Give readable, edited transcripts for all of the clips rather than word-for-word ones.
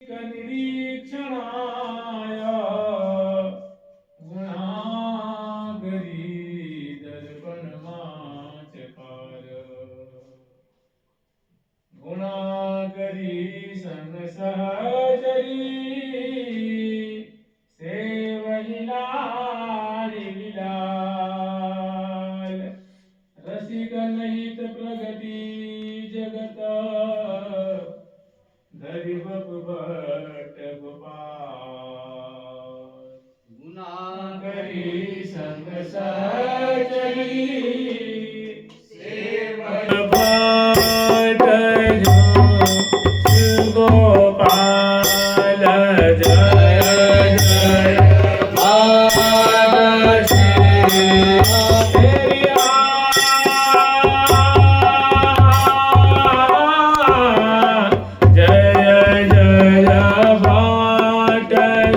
निरीक्षणाय गुणागरी दर्पणमाचकार गुणागरी संगसहचरी सेवहिलारि विलाल रसिक नहित प्रगती जगत धरि बपु भट्ट गोपाल गुणागरी संग सहचरी सेवक भट्ट जो गोपाल जय जय भाग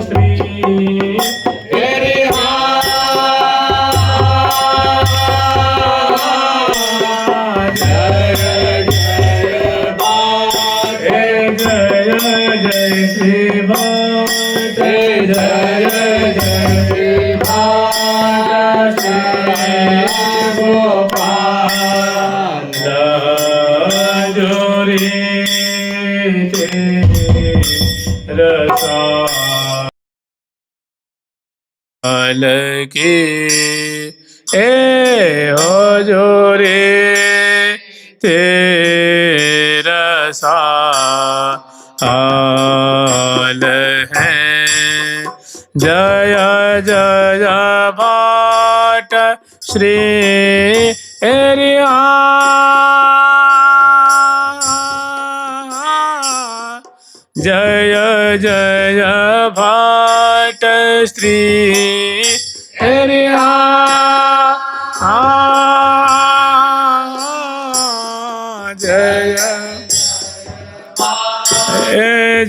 श्री के ए हो जो रे तेरा साल है जय जय भाट श्री एरिया जय जय भाट श्री एरिया जय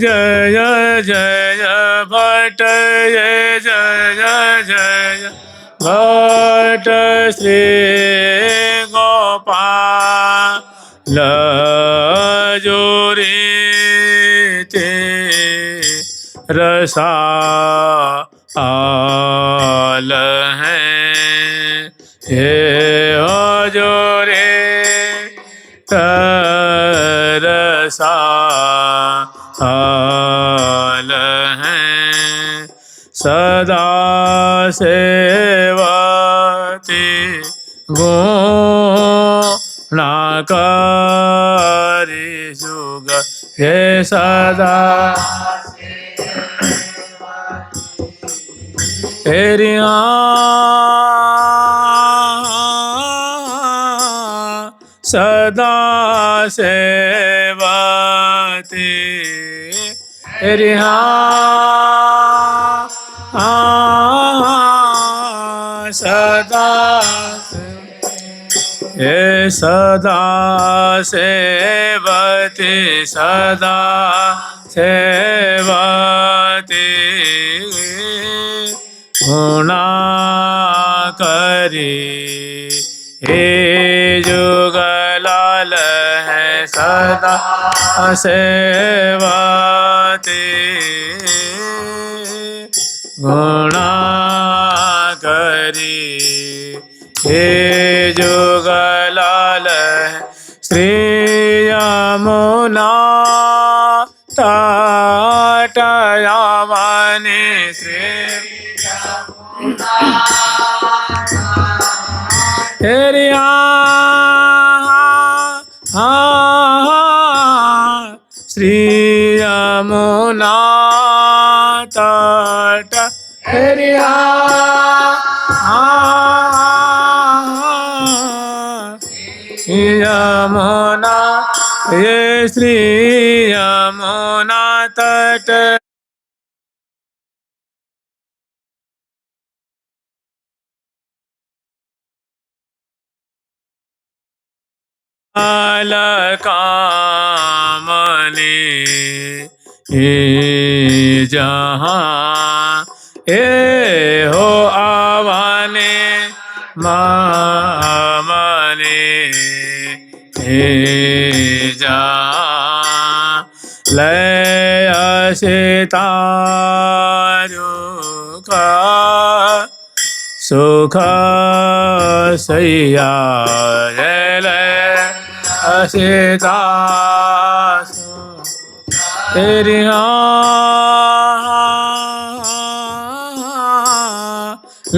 जय जय भट्ट जय जय जय भट्ट श्री गोपाल जोरी रसाल हैं हे हो जो रे रसाल हैं सदा सेवती गुणाकारी जुग हे सदा एरिया सदा सेवती एरिया सदा हे सदा सेवती सदा सेवती गुणाकरी हे जुगलाल है सदा सेवती गुणाकरी हे जुगलाल श्री यमुना तटयावनि श्री एरिया श्री यमुना तट एरिया यमुना ये श्री यमुना तट कामने जहाँ ए हो आवाने मामने जहाँ लय सीतारुख सुख सैया सीता तेरी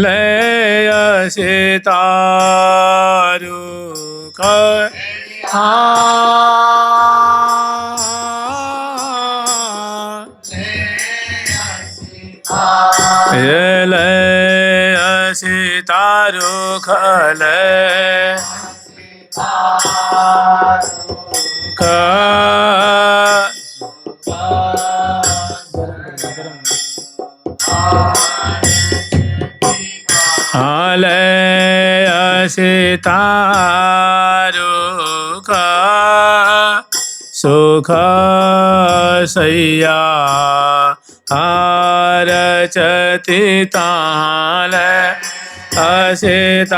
लय सीतारुख लय सीतारुख लय लय सीतारुख सुख सैया रचति ताल सीतारुख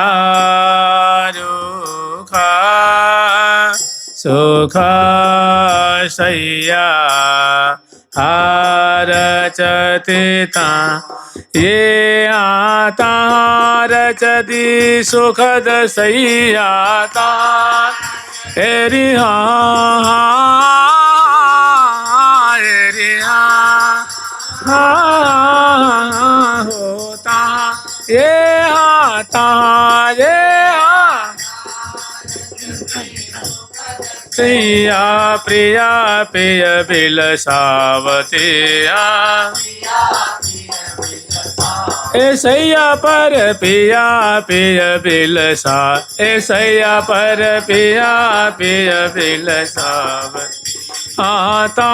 सुख सैया रचति ता ये आता रचति सुखद सैयाता एरि होता ये आता ये सैया प्रिया प्रिय बिलसावतिया ए सैया पर पिया पिय बिलसा ए सैया पर पिया पिय बिलसाव आता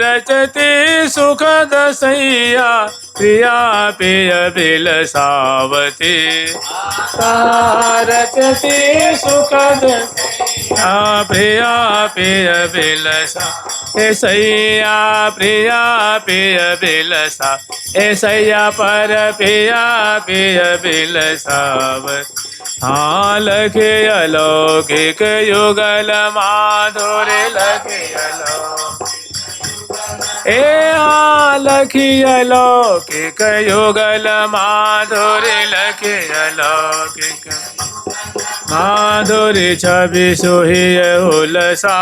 रचति सुखद सैया प्रिया पिय बिलसावती रचति सुखद प्रिया पिय बिलसा ए सैया प्रिया पिय बिलसा ए सैया पर पिया पिय बिलसाव लखे अलौकिक युगल माधुर्य लखे ए लखी अलौकिक युगल माधुर्य लखे अलौकिक माधुरी छवि सोही हुलसा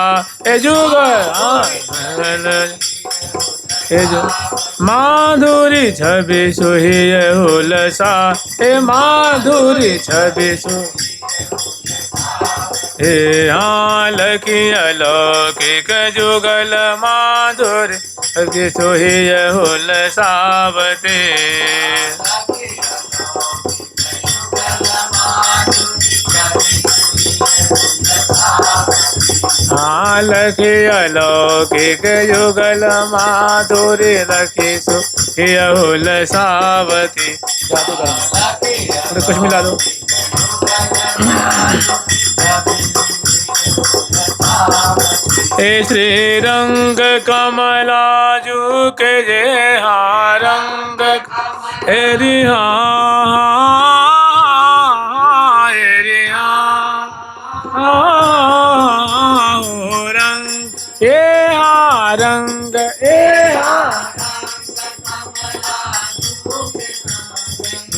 ए जुग माधुरी छवि सोही हुलसा ए माधुरी छवि सो हे लखी अलौकिक जुगल माधुरी सोही हुलसावते लखी अलौकिक युगल माधुरी लखी हुलसावती कुछ मिला दो हे श्री रंग कमलाजू के जे रंग एरिहा रंग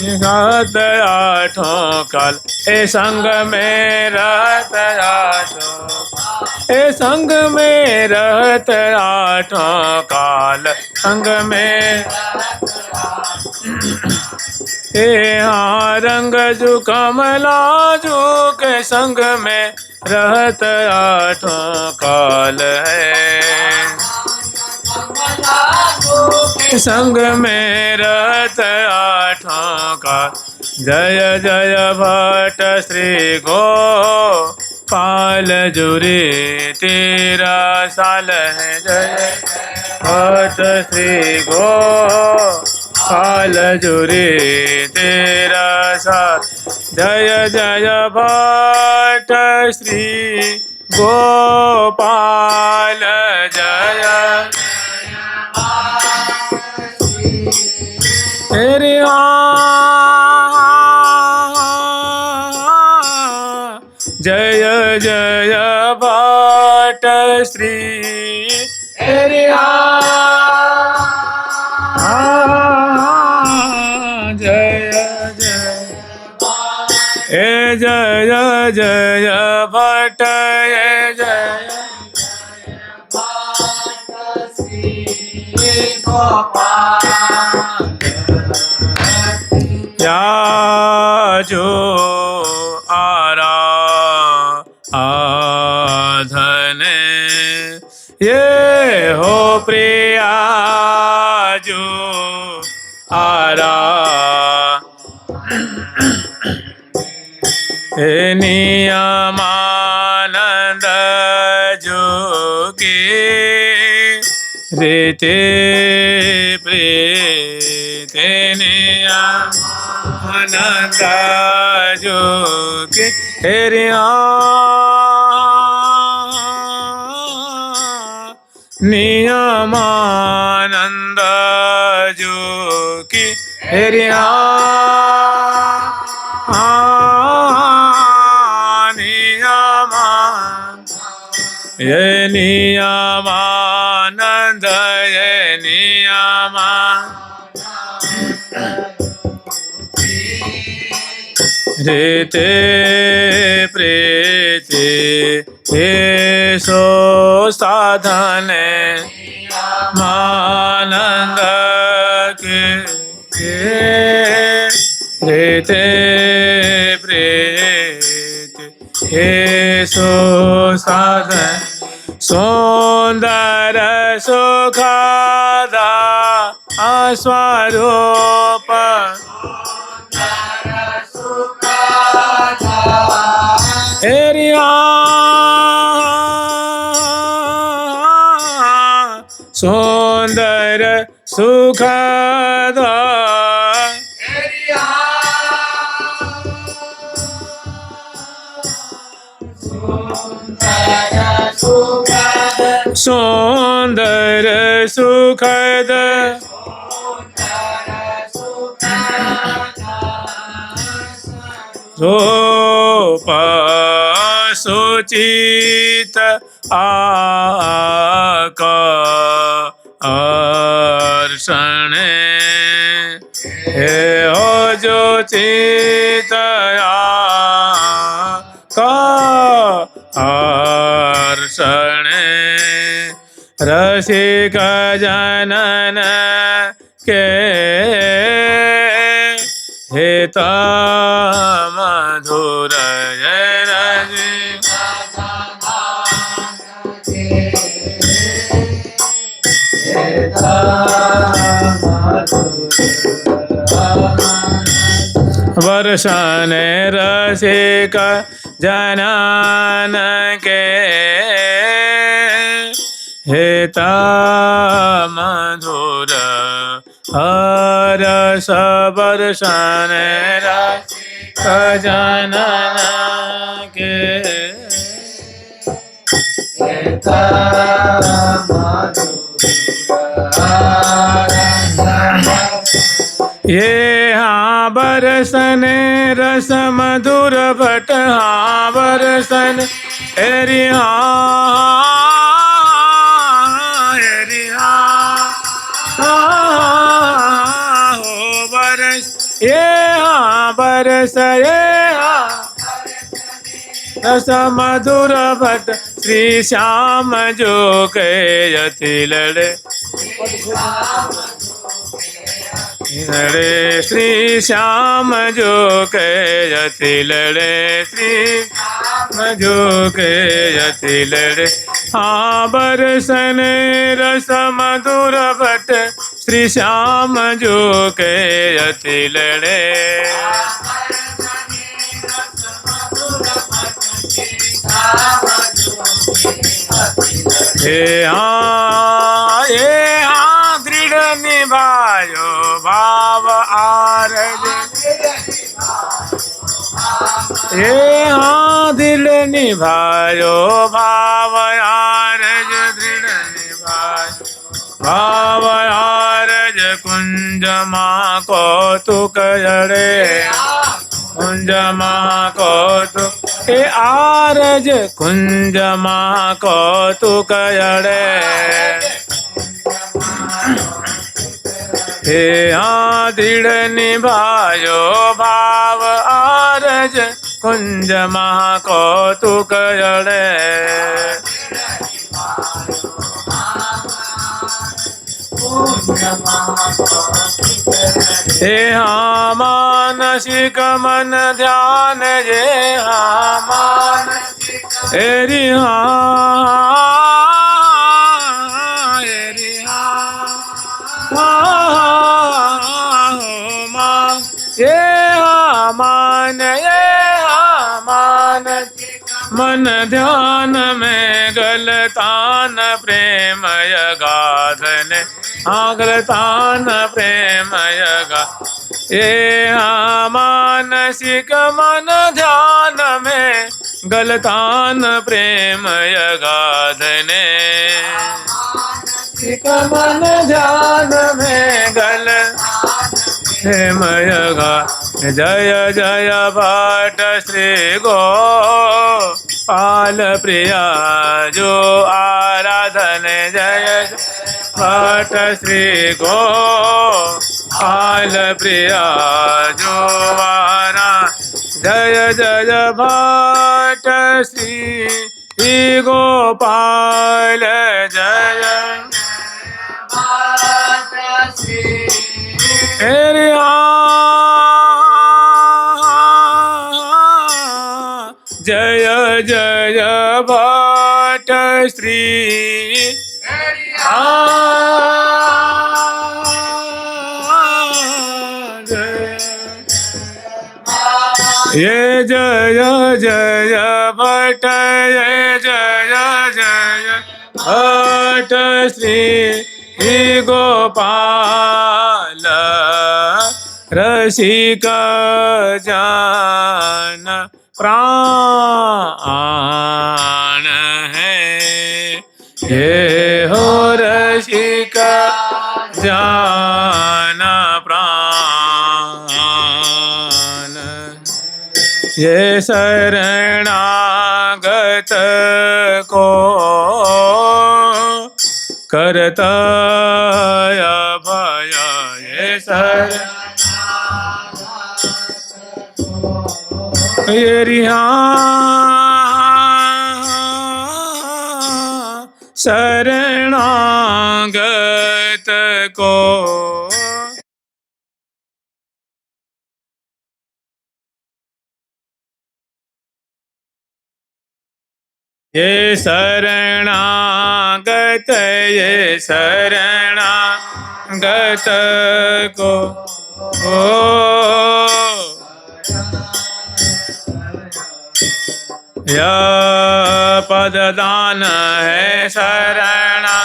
रहत आठों काल ए संग में रहत आठों ए संग में रहत आठों काल संग में ए रंग जू कमला जू के संग में रहत आठों काल है संग में रहत आठों काल जय जय भट्ट श्री गोपाल जुरी तेरा साल है जय भट्ट श्री गोपाल जुरी तेरा साल जय जय भट्ट श्री गोपाल जय तेरे जय जय भट्ट श्री तेरे जय भट्ट जय जय या जो आराधन ये हो प्रिया जो नियमानंद जोगी रीते प्रीते नियमानंद जोगी हेरिया नियमानंद जोगी हेरिया ये नियमानंद ये नियमा रीते प्रीति ये सो साधन मानंद के रीते प्रीति ये सो साधन सुंदर सुखदा स्वरूप हेरिया सुंदर सुखदा सुंदर सुखद रूप सुचित आकर्षण हे हो जो चित आकर्षण रसिक जनन के हेत मधुर वर्षन रसिक जनन के हेता मधुर हरस वर्षन रसिक जनन के हेता ये हाँ बरसन रस मधुर भट हाँ बरसन एरि हो बरस ये हाँ बरस ये हाँ रस मधुर भट श्री श्याम जो के यति लड़े लड़े श्री श्याम जो के यति लड़े श्री श्याम जो के यति लड़े हाँ बरसन रस मधुर भट श्री श्याम जो के यति लड़े हे हाँ दृढ़ निभायो भाव आरज हे हाँ दिल निभायो भाव आरज दृढ़ निभायो भाव आरज कुंज माँ कौतुक जड़े कुंज माँ कौतुक हे आरज कुंज माँ कौतुक जड़े हे हाँ दृढ़ निभायो भाव आरज कुंज महाकौतुक जड़े हे हाँ मानसिक मन ध्यान ये हाँ मानसिक एरि हाँ एरि हाँ ये हाँ मान मन ध्यान में गलतान प्रेम यगाधन गलतान प्रेम यगा ये हाँ मानसिक मन ध्यान में गलतान प्रेम यगाधने मानसिक मन ध्यान में गल प्रेम यगा जय जय भट्ट श्री गोपाल प्रिया जो आराधन जय भट्ट श्री गोपाल प्रिया जो आरा जय जय भट्ट श्री गोपाल जय भट्ट श्री जय जय भट्ट श्री ये जय जय भट्ट ये जय जय भट्ट श्री गोपाल रसिक जान प्राण है ये हो रसिक जान प्राण ये शरणागत को करता भय ये शरणागत को ये शरणागत को या पददान है शरणा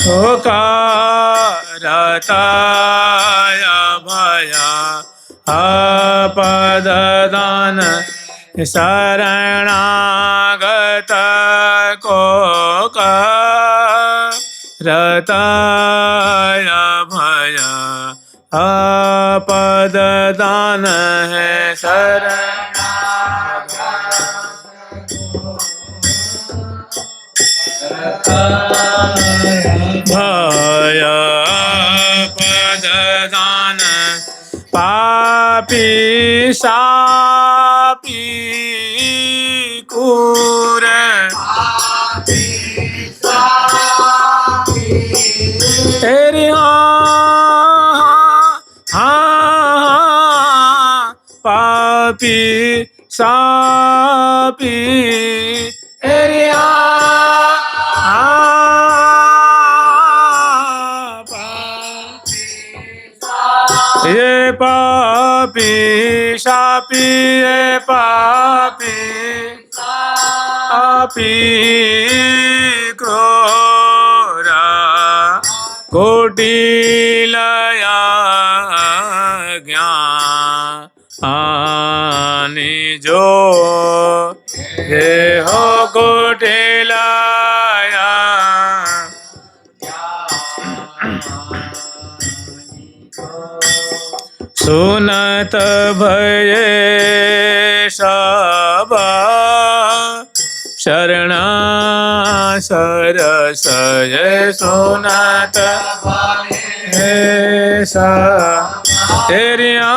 करता भया पददान शरणागत को करता भया पददान है भया पददान पापी सापी कूर तेरी पापी सापी एरिया ये पापी सापी ये पापी सापी क्रोरा कोटिलया ज्ञानी जो ये हो कोटिलया सुनत भये सब शरणा सरस ये सुनत भये सब तेरिया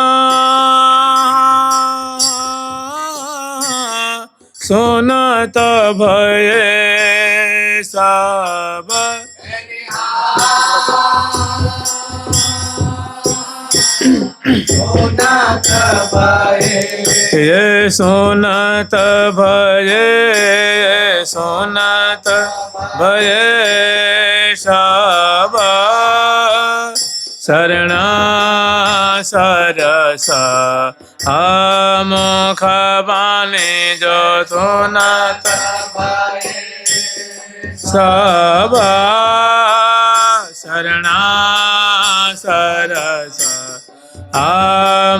सोनत भये सब सोनत भये ये सोनत भये सोनत भये सब शरणा सरस मुख बानी जो सोनत सब शरणा सरस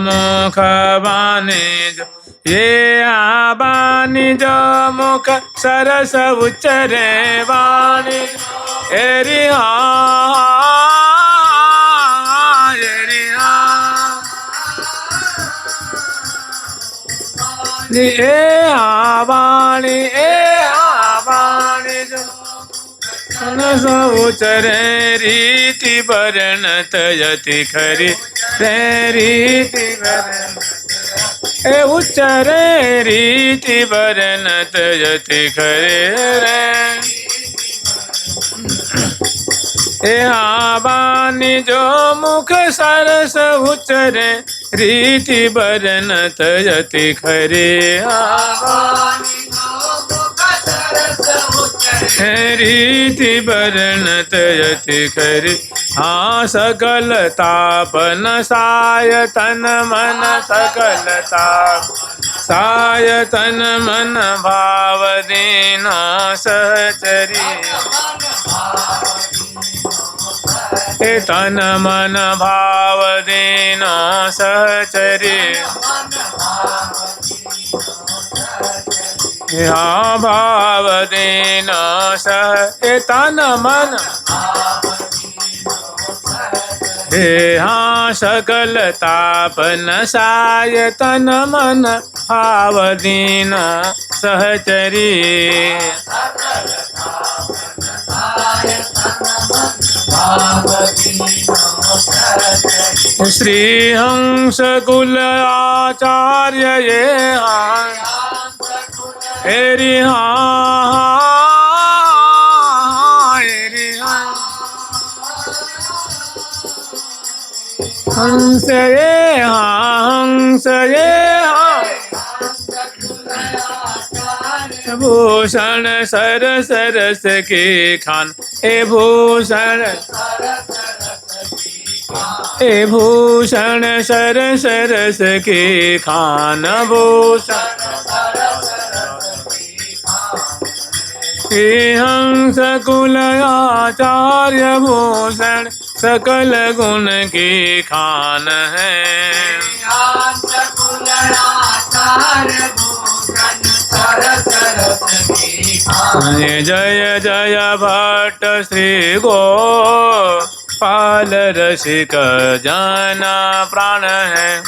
मुख बानी जो ये आबानी जो मुख सरस उच्चरे वाणी एरी ए आवाणी जो नस उचरे रीति वरण तयति खरी रे रीति वरण ए उच्चरे रीति वरण तयति खरे रे ए आबानी जो मुख सरस उच्चरे रीति वरण तयति खरे आबानी रीति वरण तयति खरे हाँ सकल तापन सायतन मन सकल ताप सायतन मन भाव दीना सहचरी तन मन भाव दीना सहचरी हाँ भाव दीना सह तन मन हे हाँ सकल तापन सायतन मन भाव दीना सहचरी श्री हंस कुल आचार्य ये एरी हंस ये भूषण सरस रस के खान ए भूषण सरस रस के खान भूषण हंस कुल आचार्य भूषण सकल गुण की खान है जय जय भट्ट श्री गोपाल रसिक जाना प्राण है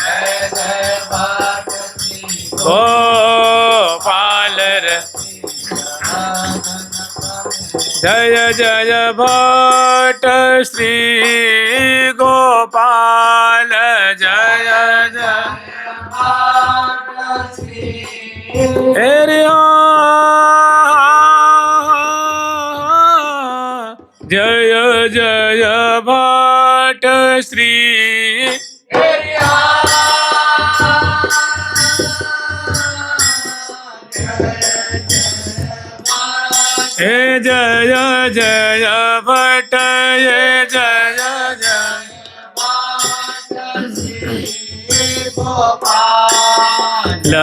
गोपाल जय जय भट्ट श्री गोपाल जय जय जय जय भट्ट श्री हे जय जय भट्ट ये जय जय ल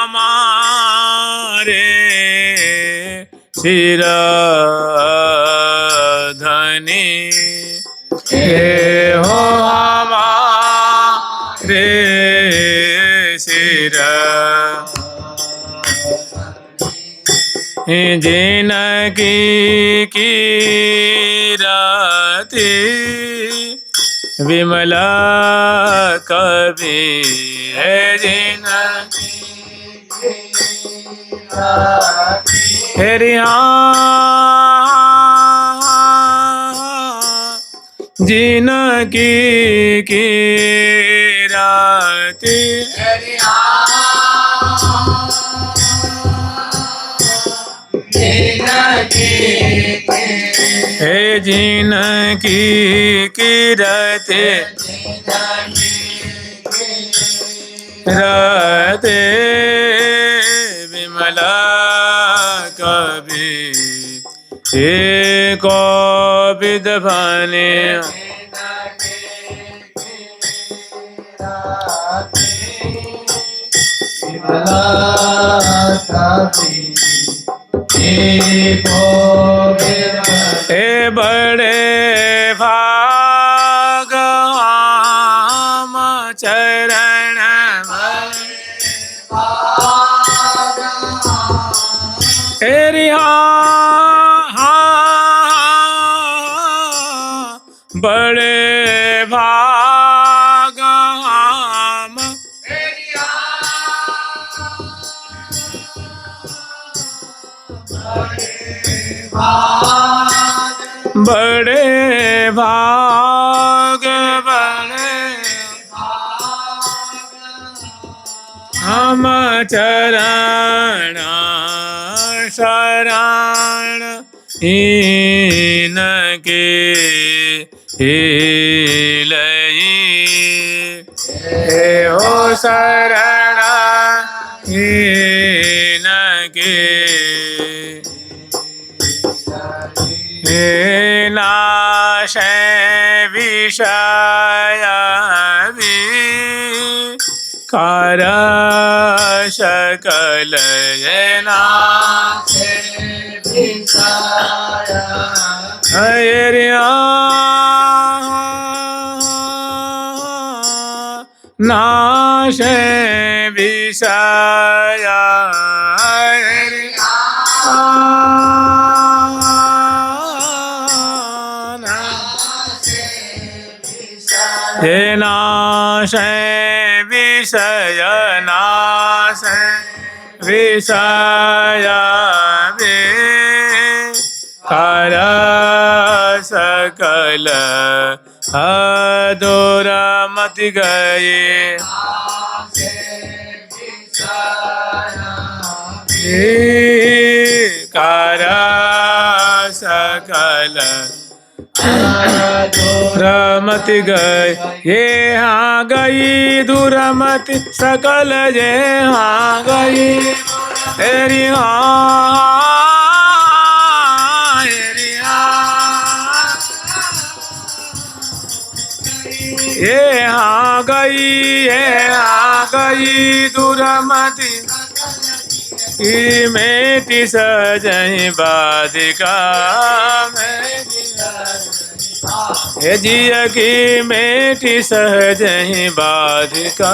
हमारे सिर धनी हे हो हमारे सिर जिनकी कीरति विमला कवि है जिनकी जिनकी कीरति हे जिनकी कीरते रते विमला कवि एको विद्वाने हे बड़े भाग आम चरण बड़े भाग आम बड़े भाग बड़े हम चरण शरण हीन के लई हे हो शरण हीन के हे नाश विषय विकार सकल नाश हरिया नाश विषय हे नाश विषय नाश विषय विकार सकल अधूर मत गए विकार सकल दूरमति गई ये हाँ गई दूरमति सकल ये हाँ गई तेरी ये हाँ गई दूरमति की मेटी सजही बाधिका हे जिया की मेटी सहजही बाधिका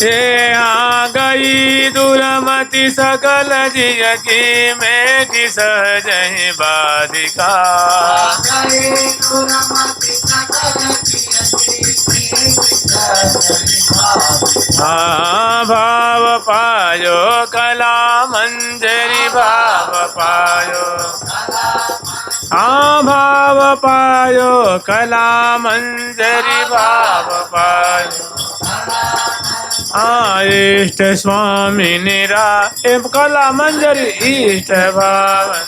ये आ गई दूरमति सकल जिया की मेटी सहजही बाधिका हाँ भाव पायो कला मंजरी भाव पायो हाँ भाव पायो कला मंजरी भाव पायो इष्ट स्वामी निरा कला मंजरी इष्ट भावन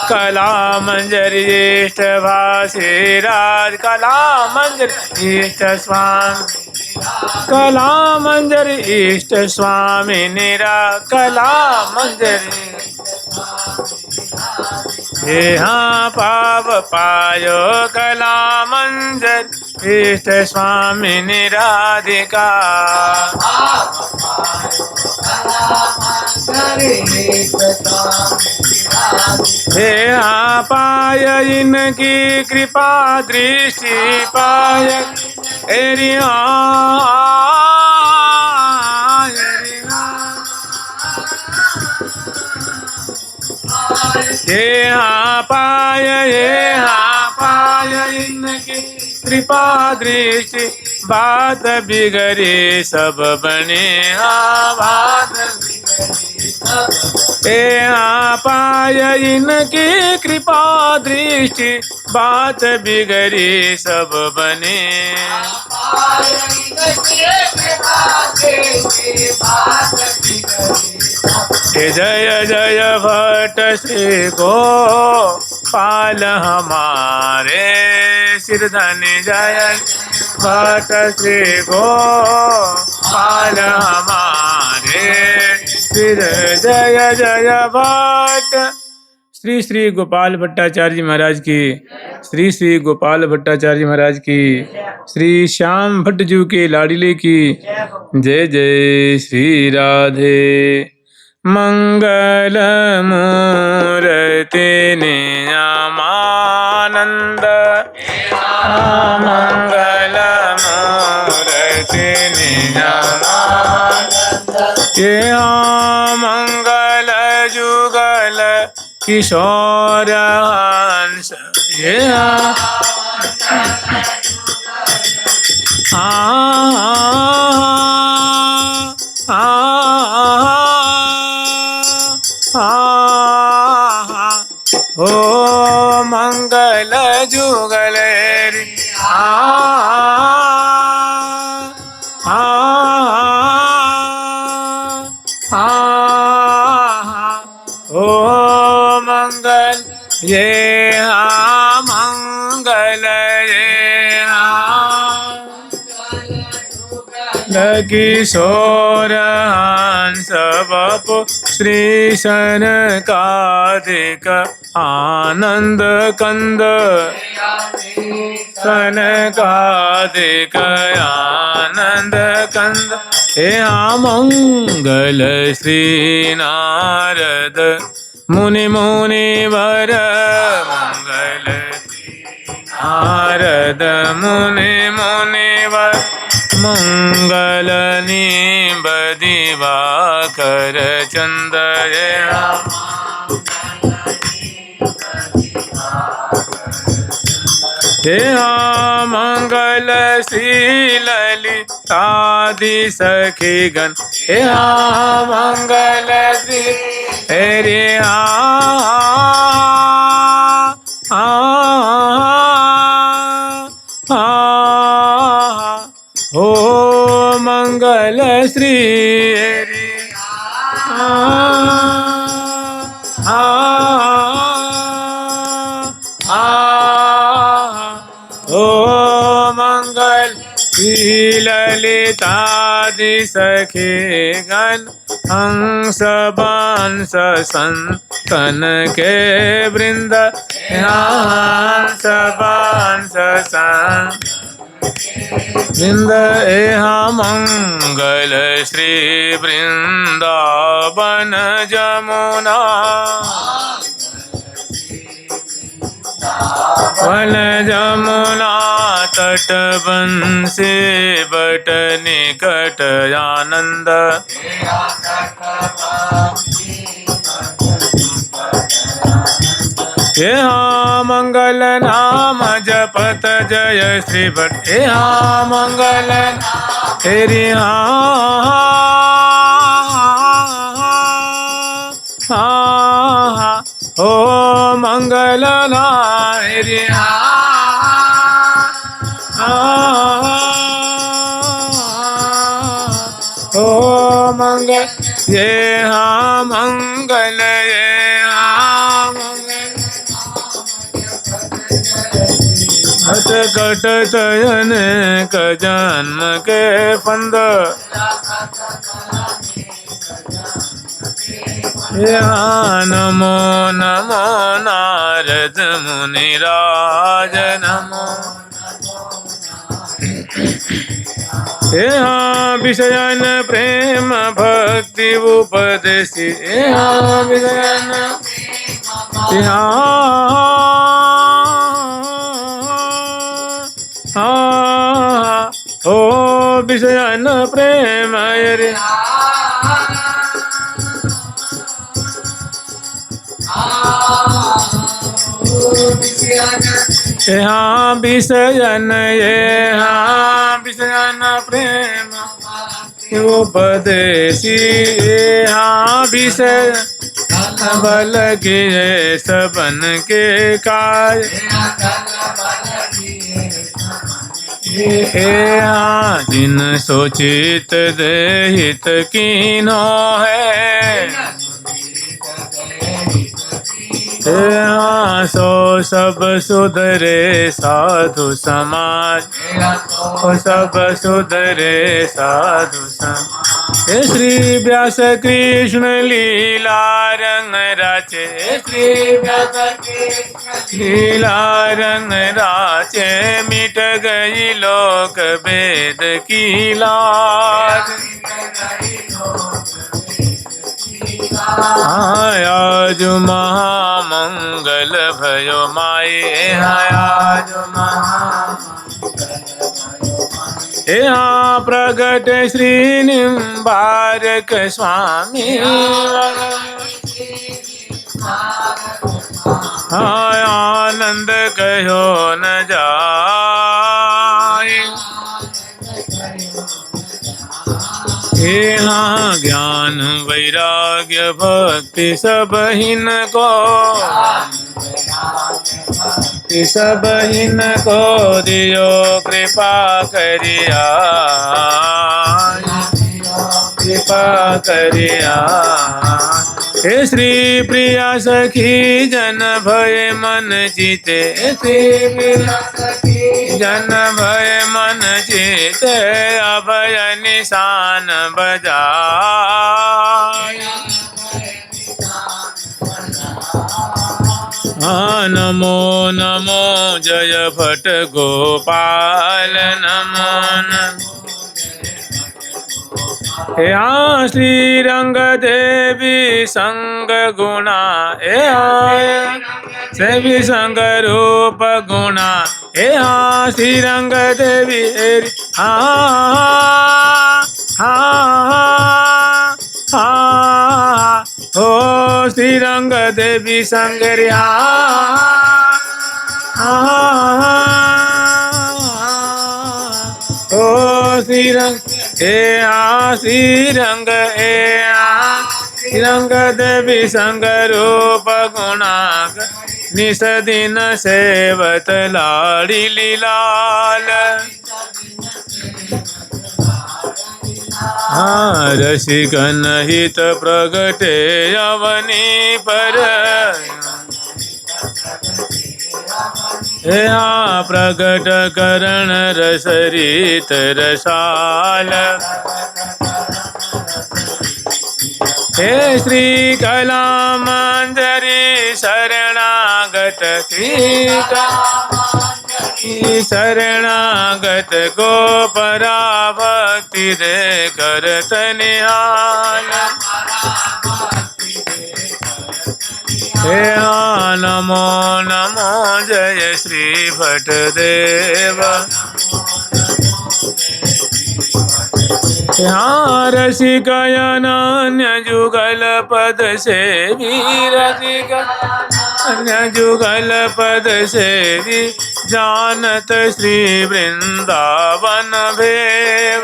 कला मंजरी इष्ट भाषे राज कला मंजरी इष्ट स्वामी कला मंजरी इष्ट स्वामी निरा कला मंजरी हे हाँ पाव पायो कला मंजर इष्ट स्वामी निराधिका हे हाँ पाय इनकी कृपा दृष्टि पाय एरिया ये हाँ पाय इनकी कृपा दृष्टि बात बिगड़े सब बने बात ये हाँ पाय इनकी कृपा दृष्टि बात बिगड़े सब बने हे जय जय भट्ट श्री गोपाल हमारे सिरधनी जय भट्ट श्री गोपाल हमारे सिर जय जय भट्ट। श्री श्री गोपाल भट्टाचार्य जी महाराज की, श्री श्री गोपाल भट्टाचार्य महाराज की, श्री श्याम भट्ट जी के लाडीले की जय जय श्री राधे। मंगल मूर्ति नियमानंद, मंगल मूर्ति नियमानंद, ये मंगल जुगल किशोर हंस, ये ओ मंगल जुगल रे ओ मंगल ये मंगल ये किशोर हंस बपु श्री सनकादिक आनंद कंद, सनकादिक आनंद कंद, हे मंगल श्री नारद मुनि मुनिवर, मंगल नारद मुनि मुनिवर, मंगल नीब दिवाकर चंद्र, हे मंगल श्री ललितादि सखी गण, हे मंगल श्री हरे ओ मंगल श्री हरि ओ मंगल श्री ललितादि सखी गण, हंस बांस संतन के वृंद, हंस बांस संत वृंद, मंगल श्री वृंदावन जमुना, वन जमुना तट बंसी बट निकट आनंद, हे मंगल नाम जपत जय श्री भट्ट, हे मंगल हेरि ओ मंगल हेरि ओ मंगल ये मंगल ये हट कट चयन क जन्म के फंद, नमो नमो नारद मुनि राज नमो, विषयन प्रेम भक्ति उपदेशी, विषयन ओ विषयन प्रेम रे यहाँ विषयन ये विषयन प्रेम उपदेशी, यहाँ विषय बल के सबन के काय, जिन सोचित देहित कीनो है सो सब सुधरे साधु समाज सब सुधरे साधु समाज। श्री व्यास कृष्ण लीला रंग राचे श्री व्यास कृष्ण लीला रंग राचे मिट गई लोक वेद की लाज। आज महामंगल भयो माये आज यहाँ प्रगट श्री निम्बारक स्वामी आनंद कहो न जाए। यहाँ ज्ञान वैराग्य भक्ति सब हिन को सब हिन को दियो कृपा करिया कृपा करिया। हे श्री प्रिया सखी जन भय मन जीते श्री प्रिया सखी जन भय मन जीते अभय निशान बजा। नमो नमो जय भट्ट गोपाल नमो नमो। यहाँ श्री रंग देवी संग गुणा सेवी संग रूप गुणा यहाँ श्री रंग देवी हो श्री रंग देवी संगरिया ओ श्री रंग श्री रंग देवी संग रूप गुणा निस दिन सेवत लाड़ी लीलाल। रसिकन हित प्रगटे अवनी पर यहाँ प्रगट करण रसरीत रसाल। हे श्री कला मंजरी शरणागत श्री शरणागत गोपरा भक्ति दे करत निहाल। हे नमो नमो जय श्री भट्ट देव। यहाँ रसिकयन्य जुगल पद सेवी रसिक अन्य जुगल पद सेवी जानत श्री वृंदावन भेव।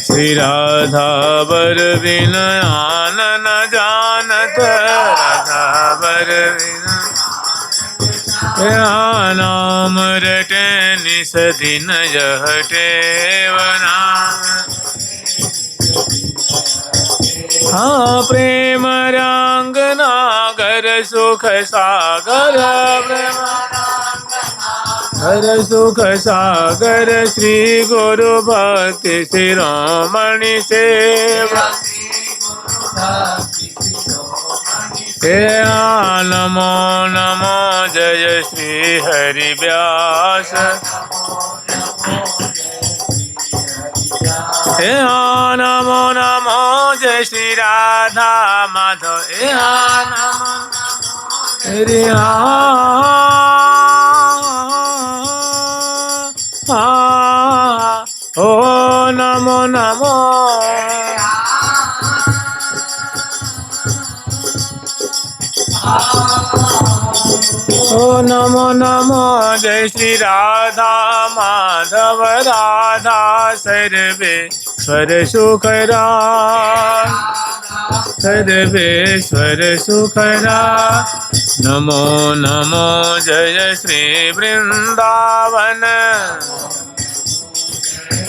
श्री राधा बर बिन आनन जानत राधा बर बिन नाम रटे निस दिन यह टेवना। प्रेम रंग नागर सुख सागर हर सुख सागर श्री गुरु भक्ति शिरोमणि सेवा। हे नमो नमो जय श्री हरि व्यास। हे नमो नमो जय श्री राधा माधव। हे नमो हरि ओ नमो नमो। ओ नमो नमो जय श्री राधा माधव राधा सर्वेश्वर सुखराम। सद्वेश्वर सुखरा। नमो नमो जय श्री वृंदावन,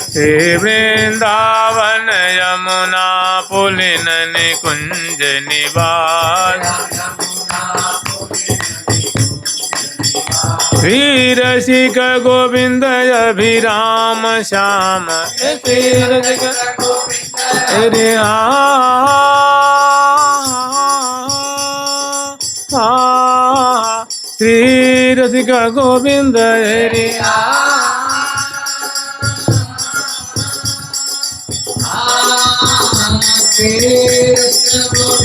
श्री वृंदावन यमुना पुलिन निकुंज निवास। श्री रसिक गोविंद अभिराम श्याम, श्री रसिक अरे श्री रसिक गोविंद हरि।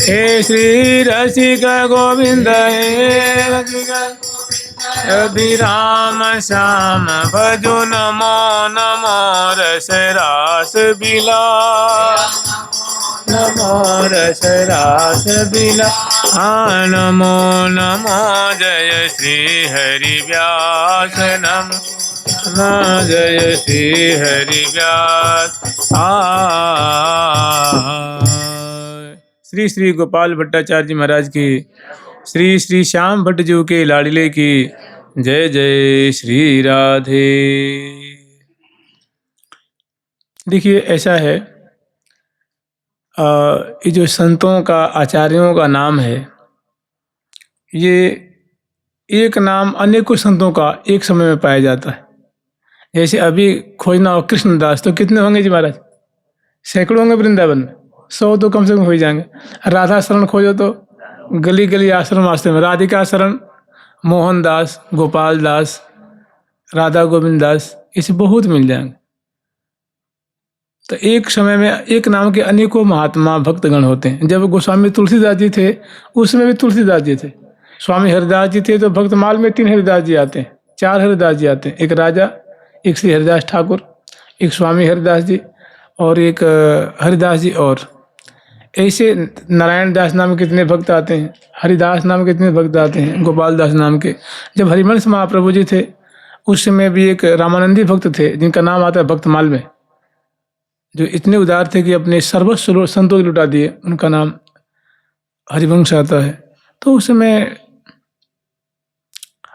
हे श्री रसिक गोविंद हे रसिक अभिराम श्याम भजो। नमो नमो रस रास बिला, नमो रस रास बिला। हाँ नमो नमो जय श्री हरि व्यास, नमो जय श्री हरि व्यास। श्री श्री गोपाल भट्टाचार्य जी महाराज की, श्री श्री श्याम भट्ट जी के लाडले की जय जय श्री राधे। देखिए ऐसा है, ये जो संतों का आचार्यों का नाम है, ये एक नाम अनेकों संतों का एक समय में पाया जाता है। जैसे अभी खोजना हो कृष्णदास, तो कितने होंगे जी महाराज? सैकड़ों होंगे वृंदावन में, 100 तो कम से कम हो ही जाएंगे। राधा शरण खोजो तो गली गली आश्रम आश्रम में राधिका शरण, मोहन दास, गोपाल दास, राधा गोविंद दास, इसे बहुत मिल जाएंगे। तो एक समय में एक नाम के अनेकों महात्मा भक्तगण होते हैं। जब गोस्वामी तुलसीदास जी थे, उसमें भी तुलसीदास जी थे। स्वामी हरिदास जी थे तो भक्तमाल में 3 हरिदास जी आते हैं, 4 हरिदास जी आते हैं। एक राजा, एक श्री हरिदास ठाकुर, एक स्वामी हरिदास जी और एक हरिदास जी। और ऐसे नारायण दास नाम के कितने भक्त आते हैं, हरिदास नाम के कितने भक्त आते हैं, गोपाल दास नाम के। जब हरिवंश महाप्रभु जी थे उस समय भी एक रामानंदी भक्त थे जिनका नाम आता है भक्तमाल में, जो इतने उदार थे कि अपने सर्वस्व संतों को लुटा दिए, उनका नाम हरिवंश आता है। तो उस समय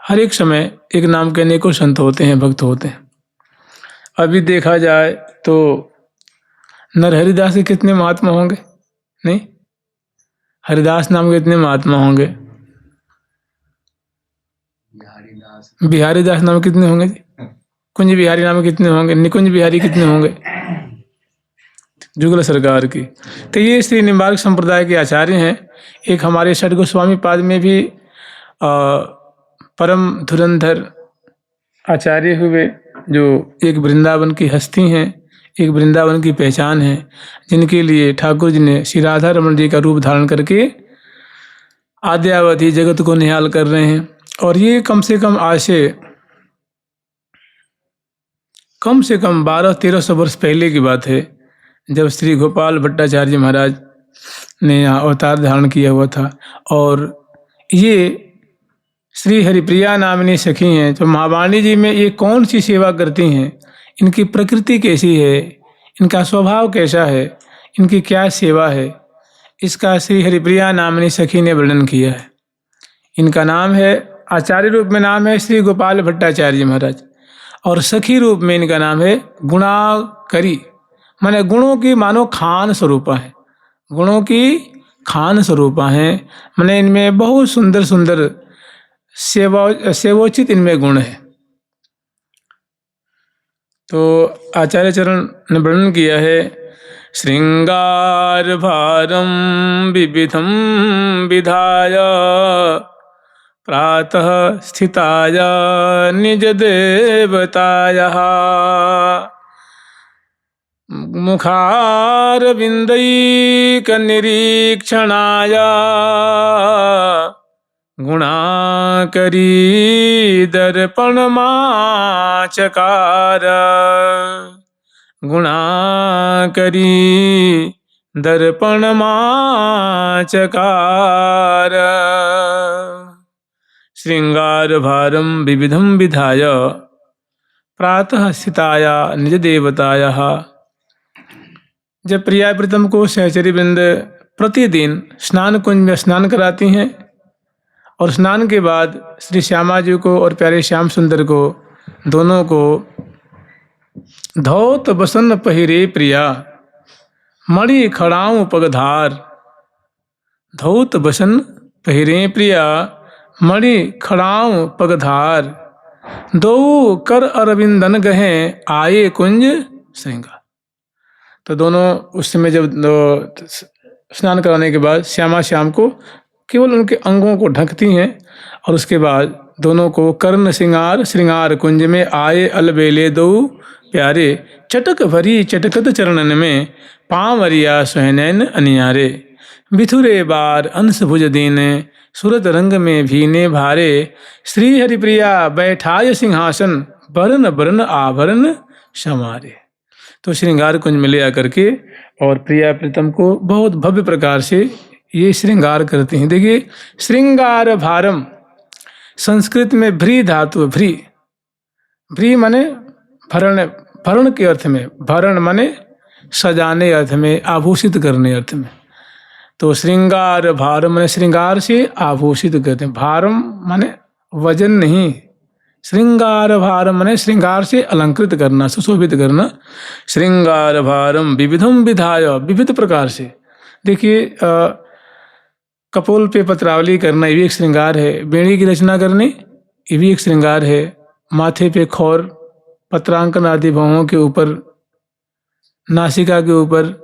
हर एक समय एक नाम के अनेकों संत होते हैं, भक्त होते हैं। अभी देखा जाए तो नरहरिदास के कितने महात्मा होंगे? नहीं, हरिदास नाम के इतने महात्मा होंगे। बिहारी दास नाम कितने होंगे जी? कुंज बिहारी नाम कितने होंगे? निकुंज बिहारी कितने होंगे? जुगल सरकार की। तो ये श्री निम्बार्क संप्रदाय के आचार्य हैं। एक हमारे षट गोस्वामी पाद में भी परम धुरंधर आचार्य हुए, जो एक वृंदावन की हस्ती हैं, एक वृंदावन की पहचान है, जिनके लिए ठाकुर जी ने श्री राधा रमन जी का रूप धारण करके आद्यावधि जगत को निहाल कर रहे हैं। और ये कम से कम आज से कम 1200-1300 वर्ष पहले की बात है, जब श्री गोपाल भट्टाचार्य महाराज ने यहाँ अवतार धारण किया हुआ था। और ये श्री हरिप्रिया नामिनी सखी हैं, तो महावाणी जी में ये कौन सी सेवा करती हैं, इनकी प्रकृति कैसी है, इनका स्वभाव कैसा है, इनकी क्या सेवा है, इसका श्री हरिप्रिया नामिनी सखी ने वर्णन किया है। इनका नाम है, आचार्य रूप में नाम है श्री गोपाल भट्टाचार्य महाराज, और सखी रूप में इनका नाम है गुणाकरी, माने गुणों की मानो खान स्वरूपा है, गुणों की खान स्वरूपा हैं। माने इनमें बहुत सुंदर सुंदर सेवोचित इनमें गुण है। तो आचार्य चरण ने वर्णन किया है, श्रृंगार भारम विविधम विधाय प्रातः स्थिताय निज देवताय मुखारविंदैक निरीक्षणाय गुणाकरी दर्पणमाचकार, गुणाकरी दर्पणमाचकार। श्रृंगार भारम विविधम विधाय प्रातः स्थिताय निज देवताय। जब प्रिया प्रीतम को सहचरी वृंद प्रतिदिन स्नान कुंज में स्नान कराती हैं और स्नान के बाद श्री श्यामा जी को और प्यारे श्याम सुंदर को दोनों को धौत बसन पहिरे प्रिया मणि खड़ाऊं पगधार। धौत बसन पहिरे प्रिया मणि खड़ाऊं पगधार। दो कर अरविंदन गहे आए कुंज श्रृंगार। तो दोनों उस समय जब स्नान कराने के बाद श्यामा श्याम को केवल उनके अंगों को ढकती हैं और उसके बाद दोनों को कर्ण श्रृंगार श्रृंगार कुंज में आए अलबेले दो प्यारे। चटक भरी चटकत चरणन में पांवरिया सुहनैन अनियारे। बिथुरे बार अंश भुज दीने सूरत रंग में भीने भारे। श्री हरिप्रिया बैठाय सिंहासन बरन बरन आभरण समारे। तो श्रृंगार कुंज में ले आकर के और प्रिया प्रीतम को बहुत भव्य प्रकार से ये श्रृंगार करते हैं। देखिए श्रृंगार भारम, संस्कृत में भ्री धातु, भ्री भ्री माने भरण, भरण के अर्थ में, भरण माने सजाने अर्थ में, आभूषित करने अर्थ में। तो श्रृंगार भारम माने श्रृंगार से आभूषित करते हैं। भारम माने वजन नहीं, श्रृंगार भारम माने श्रृंगार से अलंकृत करना, सुशोभित करना। श्रृंगार भारम विविधम विधाय, विविध प्रकार से। देखिए कपोल पे पत्रावली करना ये भी एक श्रृंगार है। बेड़ी की रचना करनी ये भी एक श्रृंगार है। माथे पे खौर, पत्रांकन आदि भावों के ऊपर, नासिका के ऊपर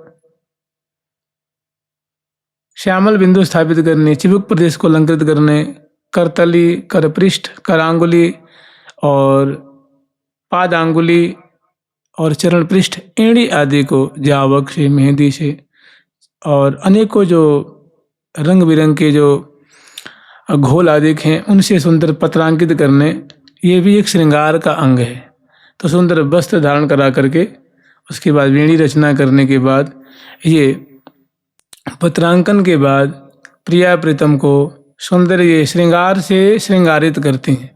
श्यामल बिंदु स्थापित करने, चिबुक प्रदेश को अलंकृत करने, करतली, करपृष्ठ, करांगुली और पादांगुली और चरण पृष्ठ, एड़ी आदि को जावक से, मेहंदी से और अनेकों जो रंग बिरंग के जो घोल आदि हैं उनसे सुंदर पत्रांकित करने, ये भी एक श्रृंगार का अंग है। तो सुंदर वस्त्र धारण करा करके उसके बाद वीणी रचना करने के बाद ये पत्रांकन के बाद प्रिया प्रीतम को सुंदर ये श्रृंगार से श्रृंगारित करती हैं।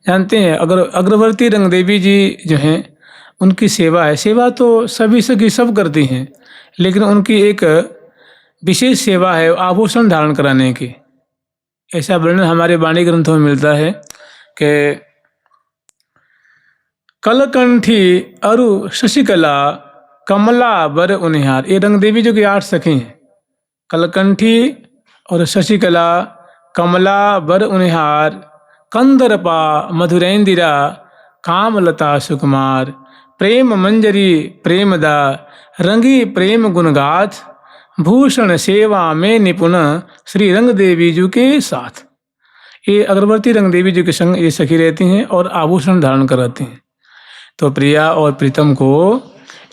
जानते हैं अगर अग्रवर्ती रंगदेवी जी जो हैं उनकी सेवा है, सेवा तो सभी सभी सब करती हैं, लेकिन उनकी एक विशेष सेवा है आभूषण धारण कराने की। ऐसा वर्णन हमारे वाणी ग्रंथों में मिलता है कि कलकंठी अरु शशिकला कमला बर उनिहार। ये रंगदेवी जो की 8 सखी हैं, कलकंठी और शशिकला, कमला बर उनिहार, कंदरपा मधुरेंदिरा, कामलता सुकुमार, प्रेम मंजरी प्रेमदा, रंगी प्रेम गुणगाथ, भूषण सेवा में निपुण श्री रंग देवी जी के साथ। ये अग्रवर्ती रंग देवी जी के संग ये सखी रहती हैं और आभूषण धारण कराती हैं। तो प्रिया और प्रीतम को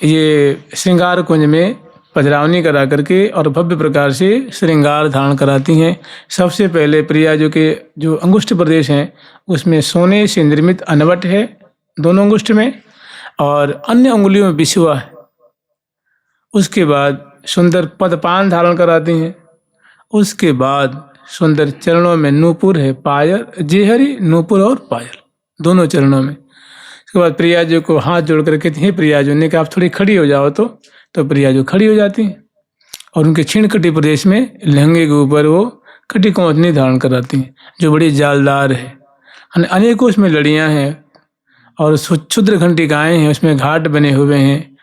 ये श्रृंगार कुंज में पधरावनी करा करके और भव्य प्रकार से श्रृंगार धारण कराती हैं। सबसे पहले प्रिया जो के जो अंगुष्ठ प्रदेश हैं उसमें सोने से निर्मित अनवट है दोनों अंगुष्ठ में, और अन्य अंगुलियों में बिछुआ है। उसके बाद सुंदर पदपान धारण कराती हैं। उसके बाद सुंदर चरणों में नूपुर है, पायल, जेहरी, नूपुर और पायल दोनों चरणों में। उसके बाद प्रिया जी को हाथ जोड़ कर कहती हैं, प्रिया जी ने कहा आप थोड़ी खड़ी हो जाओ। तो प्रिया जो खड़ी हो जाती हैं और उनके क्षीण कटी प्रदेश में लहंगे के ऊपर वो कटी कौंचनी धारण कराती हैं जो बड़ी जालदार है। अनेकों उसमें लड़ियाँ हैं और क्षुद्र घंटिकाएँ हैं, उसमें घाट बने हुए हैं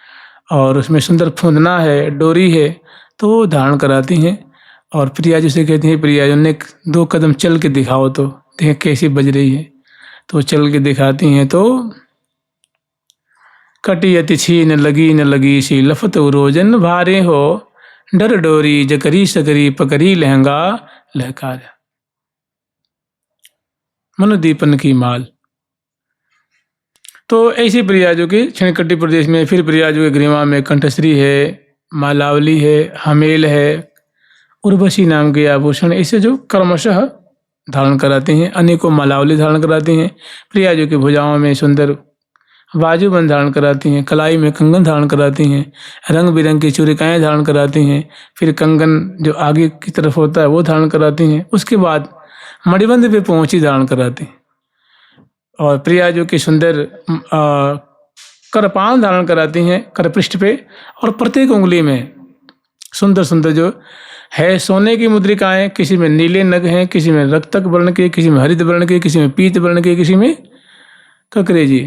और उसमें सुंदर फुंदना है, डोरी है, तो वो धारण कराती हैं। और प्रिया जी से कहती हैं, प्रिया जी ने 2 कदम चल के दिखाओ तो देखें कैसी बज रही है। तो चल के दिखाती हैं तो कटी अति छीन लगी न लगी सी लफत रोजन भारे हो, डर डोरी जकरी सकरी पकड़ी लहंगा लहकार मनोदीपन की माल। तो ऐसी प्रिया जो कि छिणकटी प्रदेश में, फिर प्रिया जो के ग्रीवा में कंठश्री है, मालावली है, हमेल है, उर्वशी नाम के आभूषण ऐसे जो क्रमशः धारण कराते हैं। अनेकों मालावली धारण कराती हैं। प्रिया जो की भुजाओं में सुंदर बाजूबंद धारण कराती हैं, कलाई में कंगन धारण कराती हैं, रंग बिरंग की चूड़िकाएँ धारण कराती हैं, फिर कंगन जो आगे की तरफ होता है वो धारण कराती हैं। उसके बाद मणिबंध पे पहुँची धारण कराती हैं। और प्रिया जो की सुंदर करपान धारण कराती हैं करपृष्ठ पे, और प्रत्येक उंगली में सुंदर सुंदर जो है सोने की मुद्रिकाएं, किसी में नीले नग हैं, किसी में रक्तक वर्ण के, किसी में हरित वर्ण के, किसी में पीत वर्ण के, किसी में ककरेजी।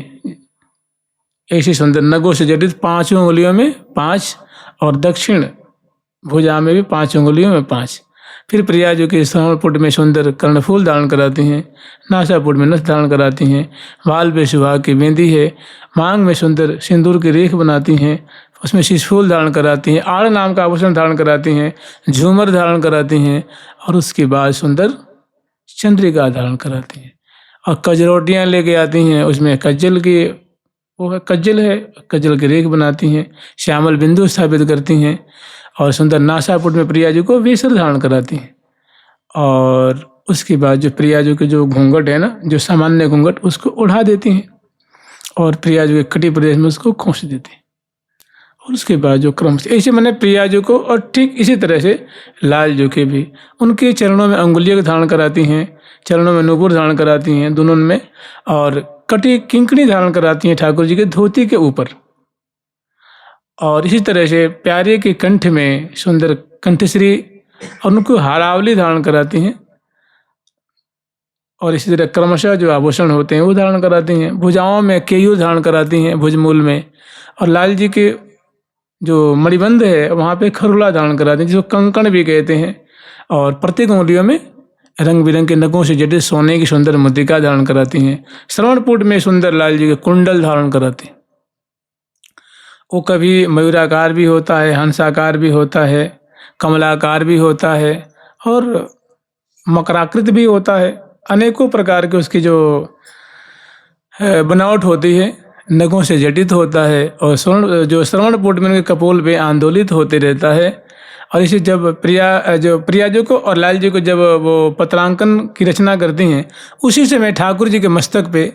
ऐसी सुंदर नगों से जटित 5 उंगलियों में 5 और दक्षिण भुजा में भी 5 उंगलियों में 5। फिर प्रिया जो कि श्रवणपुट में सुंदर कर्णफूल धारण कराती हैं, नासापुट में नथ धारण कराती हैं, बाल पे सुहाग की बिंदी है, मांग में सुंदर सिंदूर की रेख बनाती हैं, उसमें शीशफूल धारण कराती हैं, आड़ नाम का आभूषण धारण कराती हैं, झूमर धारण कराती हैं और उसके बाद सुंदर चंद्रिका धारण कराती हैं और कजरोटियाँ लेके आती हैं, उसमें कज्जल की वो है कज्जल है, कज्जल की रेख बनाती हैं, श्यामल बिंदु स्थापित करती हैं और सुंदर नासापुट में प्रिया जी को वेसर धारण कराती हैं। और उसके बाद जो प्रिया जी के जो घूंघट है ना, जो सामान्य घूंघट, उसको उड़ा देती हैं और प्रिया जी के कटी प्रदेश में उसको खोस देती हैं। और उसके बाद जो क्रम से ऐसे मैंने प्रिया जी को, और ठीक इसी तरह से लाल जी के भी उनके चरणों में अंगुलियों धारण कराती हैं, चरणों में नूपुर धारण कराती हैं दोनों में, और कटी किंकणी धारण कराती हैं ठाकुर जी के धोती के ऊपर। और इसी तरह से प्यारे के कंठ में सुंदर कंठश्री और उनको हारावली धारण कराती हैं और इसी तरह क्रमशः जो आभूषण होते हैं वो धारण कराती हैं। भुजाओं में केयूर धारण कराती हैं भुजमूल में, और लाल जी के जो मणिबंध है वहाँ पे खरुला धारण कराते हैं, जिसको कंकण भी कहते हैं। और प्रत्येक उंगलियों में रंग बिरंग के नगों से जटित सोने की सुंदर मुद्रिका धारण कराती हैं। श्रवणपुट में सुंदर लाल जी के कुंडल धारण कराती हैं। वो कभी मयूराकार भी होता है, हंसाकार भी होता है, कमलाकार भी होता है और मकराकृत भी होता है। अनेकों प्रकार के उसकी जो बनावट होती है, नगों से जटित होता है और श्रवणपुट में उनके कपोल पे आंदोलित होते रहता है। और इसे जब प्रिया जी को और लाल जी को जब वो पत्रांकन की रचना करती हैं, उसी से मैं ठाकुर जी के मस्तक पे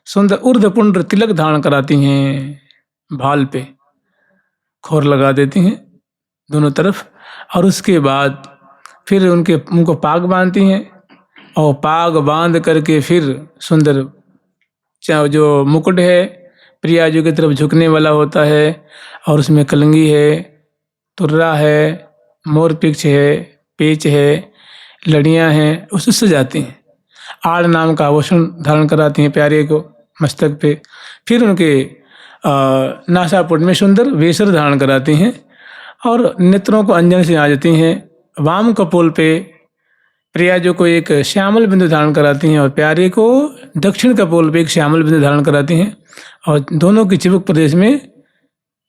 सुंदर ऊर्ध्वपुंड्र तिलक धारण कराती हैं, भाल पे खोर लगा देती हैं दोनों तरफ। और उसके बाद फिर उनको पाग बांधती हैं और पाग बांध करके फिर सुंदर जो मुकुट है प्रिया जी की तरफ झुकने वाला होता है और उसमें कलंगी है, तुर्रा है, मोर पिक्ष है, पेच है, लड़ियां हैं, उससे सजाती हैं। आड़ नाम का आभूषण धारण कराती हैं प्यारे को मस्तक पे। फिर उनके नासापुट में सुंदर वेसर धारण कराती हैं और नेत्रों को अंजन से आजती हैं। वाम कपोल पे प्रिया जी को एक श्यामल बिंदु धारण कराती हैं और प्यारे को दक्षिण कपोल पे एक श्यामल बिंदु धारण कराती हैं और दोनों की चिबुक प्रदेश में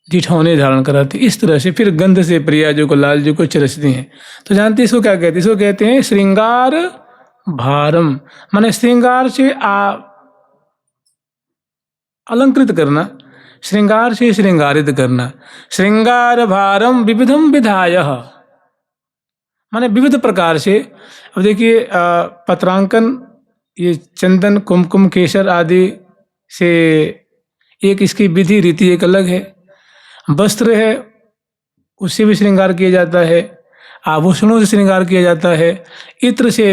जिठौने धारण कराती। इस तरह से फिर गंध से प्रिया जी को लाल जी को चरसती हैं। तो जानते इसको क्या कहते हैं? इसको कहते हैं श्रृंगार भारम, माने श्रृंगार से अलंकृत करना, श्रृंगार से श्रृंगारित करना। श्रृंगार भारम विविधम विधाय, माने विविध प्रकार से। अब देखिए पत्रांकन, ये चंदन कुमकुम केसर आदि से एक इसकी विधि रीति एक अलग है। वस्त्र है उससे भी श्रृंगार किया जाता है, आभूषणों से श्रृंगार किया जाता है, इत्र से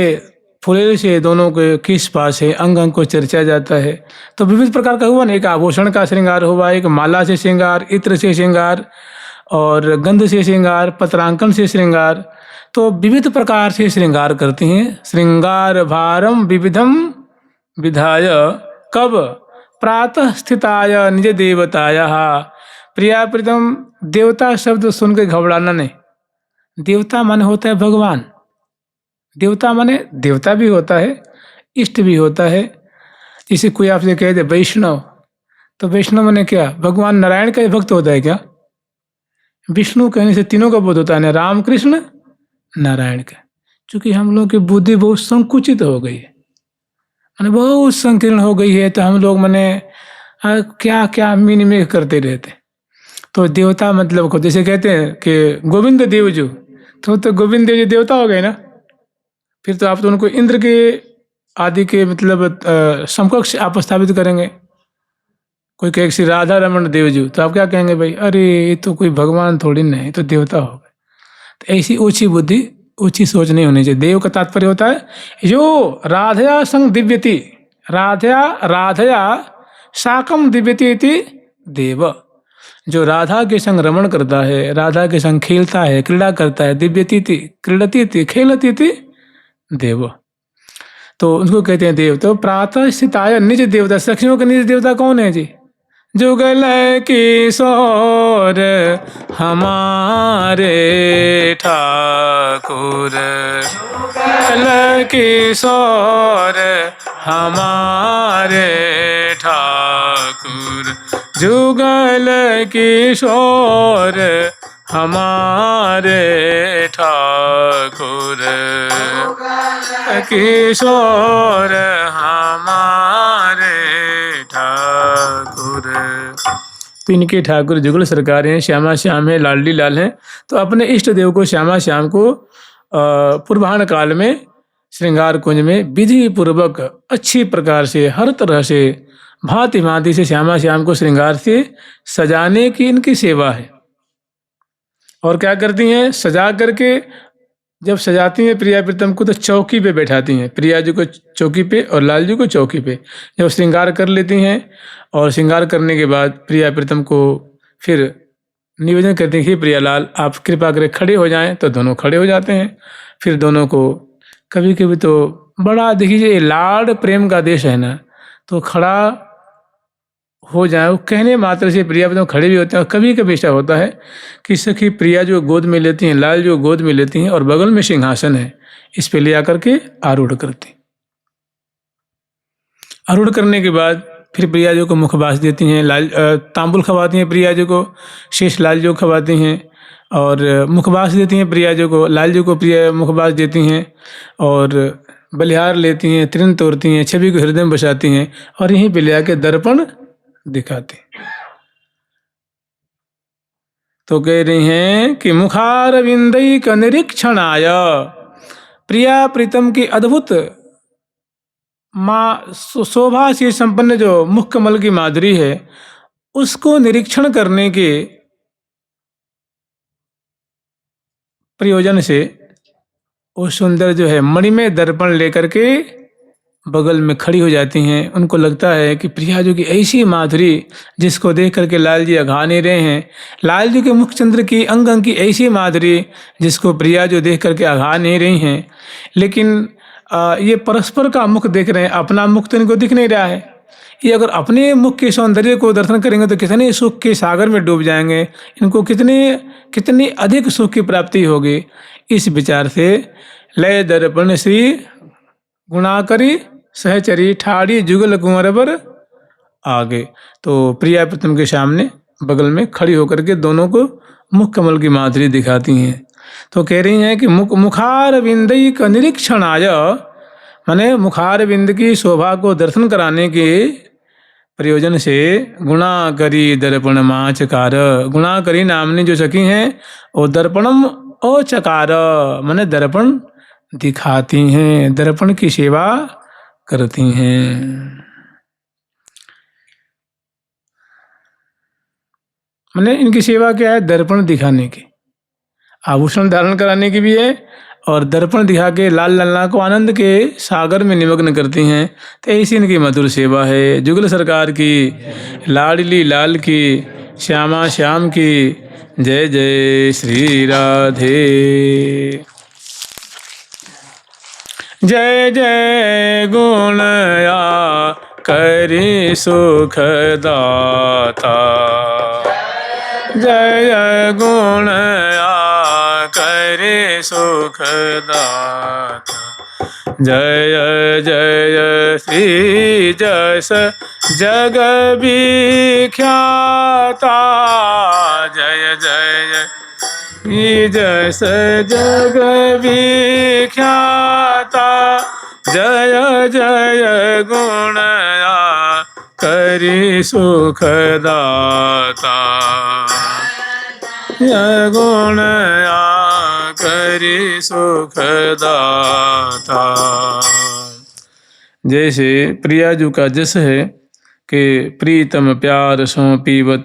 फुलेल से दोनों के किस पास है, अंग अंग को चर्चा जाता है। तो विविध प्रकार का हुआ ना, एक आभूषण का श्रृंगार हुआ, एक माला से श्रृंगार, इत्र से श्रृंगार और गंध से श्रृंगार, पत्रांकन से श्रृंगार। तो विविध प्रकार से श्रृंगार करती हैं। श्रृंगार भारम विविधम विधाय कब प्रातः स्थिताय निज देवताया। प्रिया प्रीतम, देवता शब्द सुन के घबराना नहीं। देवता माने होता है भगवान, देवता माने देवता भी होता है, इष्ट भी होता है। जैसे कोई आपसे कह दे वैष्णव, तो वैष्णव माने क्या? भगवान नारायण का भक्त होता है क्या? विष्णु कहने से तीनों का बोध होता है ना, राम कृष्ण नारायण का। क्योंकि हम लोग की बुद्धि बहुत संकुचित हो गई है, माने बहुत संकीर्ण हो गई है, तो हम लोग माने क्या क्या मिनिमेग करते रहते। तो देवता मतलब को जैसे कहते हैं कि गोविंद देव जो, तो गोविंद देव जी देवता हो गए ना। फिर तो आप तो उनको इंद्र के आदि के मतलब समकक्ष आप स्थापित करेंगे। कोई कहे श्री राधा रमन देव जी, तो आप क्या कहेंगे? भाई अरे ये तो कोई भगवान थोड़ी नहीं, तो देवता हो गए। तो ऐसी ऊंची बुद्धि, ऊंची सोच नहीं होनी चाहिए। देव का तात्पर्य होता है जो राधया संग दिव्यति, राधया साकम दिव्यति इति देव। जो राधा के संग रमण करता है, राधा के संग खेलता है, क्रीड़ा करता है, दिव्यतीति क्रीडतीति खेलतीति देव, तो उनको कहते हैं देव। तो प्रातः स्थिताय निज देवता, सखियों के निज देवता कौन है जी? जुगल किशोर हमारे ठाकुर, जुगल किशोर हमारे ठाकुर, जुगल किशोर हमारे ठाकुर, किशोर हमारे ठाकुर। तो इनके ठाकुर जुगल सरकार हैं, श्यामा श्याम है, लाडली लाल हैं। तो अपने इष्ट देव को श्यामा श्याम को पूर्वाह्न काल में श्रृंगार कुंज में विधि पूर्वक अच्छी प्रकार से हर तरह से भांति भांति से श्यामा श्याम को श्रृंगार से सजाने की इनकी सेवा है। और क्या करती हैं? सजा करके जब सजाती हैं प्रिया प्रीतम को तो चौकी पे बैठाती हैं, प्रिया जी को चौकी पे और लाल जी को चौकी पे। जब श्रृंगार कर लेती हैं और श्रृंगार करने के बाद प्रिया प्रीतम को फिर निवेदन करती हैं कि प्रियालाल आप कृपा करके खड़े हो जाएं, तो दोनों खड़े हो जाते हैं। फिर दोनों को कभी कभी तो बड़ा, देखिए लाड प्रेम का देश है ना, तो खड़ा हो जाए, वो कहने मात्र से प्रिया प्रीतम खड़े भी होते हैं। और कभी कभी ऐसा होता है कि सखी प्रिया जो गोद में लेती हैं, लाल जो गोद में लेती हैं और बगल में सिंहासन है, इस पे ले आकर के आरूढ़ करती। आरूढ़ करने के बाद फिर प्रिया जी को मुखबास देती हैं, लाल तांबुल खवाती हैं प्रिया जी को, शेष लाल जी को खवाती हैं और मुखबास देती हैं प्रिया जी को, लाल जी को प्रिया मुखबास देती हैं और बलिहार लेती हैं, त्रिन तोड़ती हैं, छवि को हृदय में बसाती हैं और यहीं पे ले आके दर्पण दिखाती। तो कह रही हैं कि मुखारविंदई का निरीक्षण आया, प्रिया प्रीतम की अद्भुत माँ शोभा से संपन्न जो मुख कमल की माधुरी है, उसको निरीक्षण करने के प्रयोजन से वो सुंदर जो है मणिमय दर्पण लेकर के बगल में खड़ी हो जाती हैं। उनको लगता है कि प्रिया जी की ऐसी माधुरी जिसको देख करके लाल जी अघा नहीं रहे हैं, लाल जी के मुखचंद्र की अंग अंग की ऐसी माधुरी जिसको प्रिया जो देख करके अघा नहीं रही हैं, लेकिन ये परस्पर का मुख देख रहे हैं, अपना मुख तो इनको दिख नहीं रहा है। ये अगर अपने मुख के सौंदर्य को दर्शन करेंगे तो कितने सुख के सागर में डूब जाएंगे, इनको कितनी अधिक सुख की प्राप्ति होगी। इस विचार से लय दर्पण श्री गुणाकरी सहचरी ठाड़ी जुगल कुंवर पर आगे, तो प्रिया प्रीतम के सामने बगल में खड़ी होकर के दोनों को मुख कमल की माधुरी दिखाती हैं। तो कह रही हैं कि मुखार बिंदई का निरीक्षण आया, माने मुखार बिंद की शोभा को दर्शन कराने के प्रयोजन से गुणाकरी दर्पण माचकार, गुणाकरी नामनी जो सखी हैं वो दर्पणम ओ चकार माने दर्पण दिखाती हैं, दर्पण की सेवा करती हैं। माने इनकी सेवा क्या है? दर्पण दिखाने की, आभूषण धारण कराने की भी है और दर्पण दिखा के लाल लल्ला को आनंद के सागर में निमग्न करती हैं। तो ऐसी इनकी मधुर सेवा है। जुगल सरकार की, लाडली लाल की, श्यामा श्याम की जय जय श्री राधे। जय जय गुणया करी सुखदाता, जय जय गुणया करे सुखदाता, जय जय श्री जस जग विख्याता, जय जय जस जग विख्याता, जय जय गुणया करी सुखदाता, जय गुणया करी सुखदाता। जैसे प्रियाजू का जस है कि प्रीतम प्यार सो पीवत,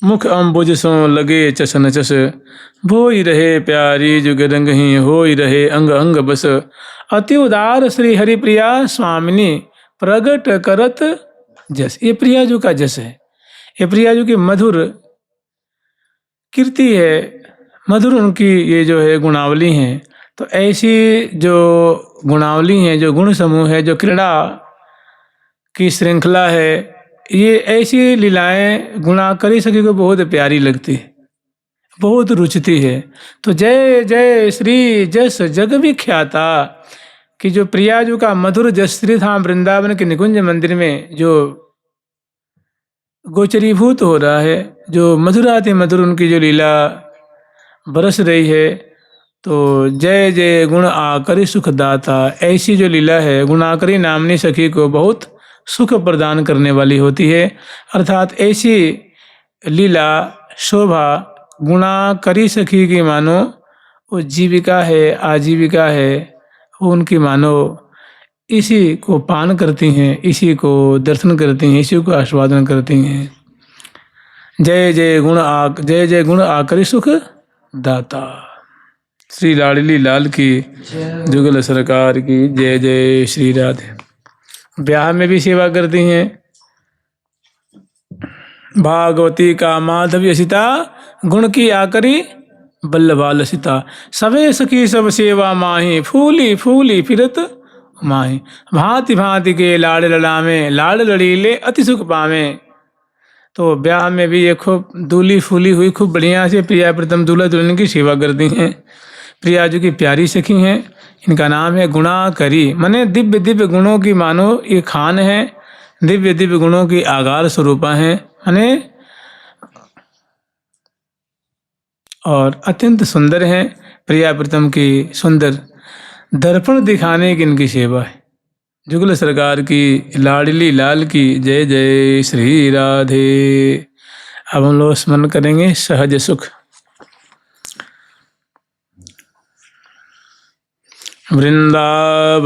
मुख अम्बुज सो लगे चसन चस, भोई रहे प्यारी जुग रंग ही होई रहे अंग अंग बस, अति उदार श्री हरि प्रिया स्वामिनी प्रगट करत जस, ये प्रियाजू का जस है। ये प्रियाजू की मधुर कीर्ति है, मधुर उनकी ये जो है गुणावली हैं। तो ऐसी जो गुणावली हैं, जो गुण समूह है, जो क्रीड़ा की श्रृंखला है, ये ऐसी लीलाएं गुणाकरी सखी को बहुत प्यारी लगती है, बहुत रुचती है। तो जय जय श्री जस जग विख्याता कि जो प्रियाजू का मधुर जस श्री धाम वृंदावन के निकुंज मंदिर में जो गोचरीभूत हो रहा है, जो मधुराति मधुर उनकी जो लीला बरस रही है, तो जय जय गुण आकरि सुख दाता, ऐसी जो लीला है गुणाकरी नामनी सखी को बहुत सुख प्रदान करने वाली होती है। अर्थात ऐसी लीला शोभा गुणाकरी सखी की मानो वो जीविका है, आजीविका है, वो उनकी मानो इसी को पान करती हैं, इसी को दर्शन करती हैं, इसी को आस्वादन करती हैं। जय जय गुण आकरि सुख दाता। श्री लाडली लाल की, जुगल सरकार की जय जय श्री राधे। ब्याह में भी सेवा करती हैं। भागवती का माधवी सीता, गुण की आकरी बल्लभाल सीता। सबे सखी सब सेवा माही, फूली फूली फिरत माही। भांति भांति के लाड़ लड़ावे, लाड़ लड़ीले अति सुख पावे। तो ब्याह में भी ये खूब दूली फूली हुई खूब बढ़िया से प्रिया प्रथम दूल्हा दुल्हन की सेवा करती हैं। प्रियाजू की प्यारी सखी हैं। इनका नाम है गुणाकरी, माने दिव्य दिव्य गुणों की मानो ये खान है, दिव्य दिव्य गुणों की आगार स्वरूपा हैं, माने और अत्यंत सुंदर हैं। प्रिया प्रथम की सुंदर दर्पण दिखाने की इनकी सेवा है। जुगल सरकार की, लाडली लाल की जय जय श्री राधे। अब हम लोग स्मरण करेंगे सहज सुख। वृंदावन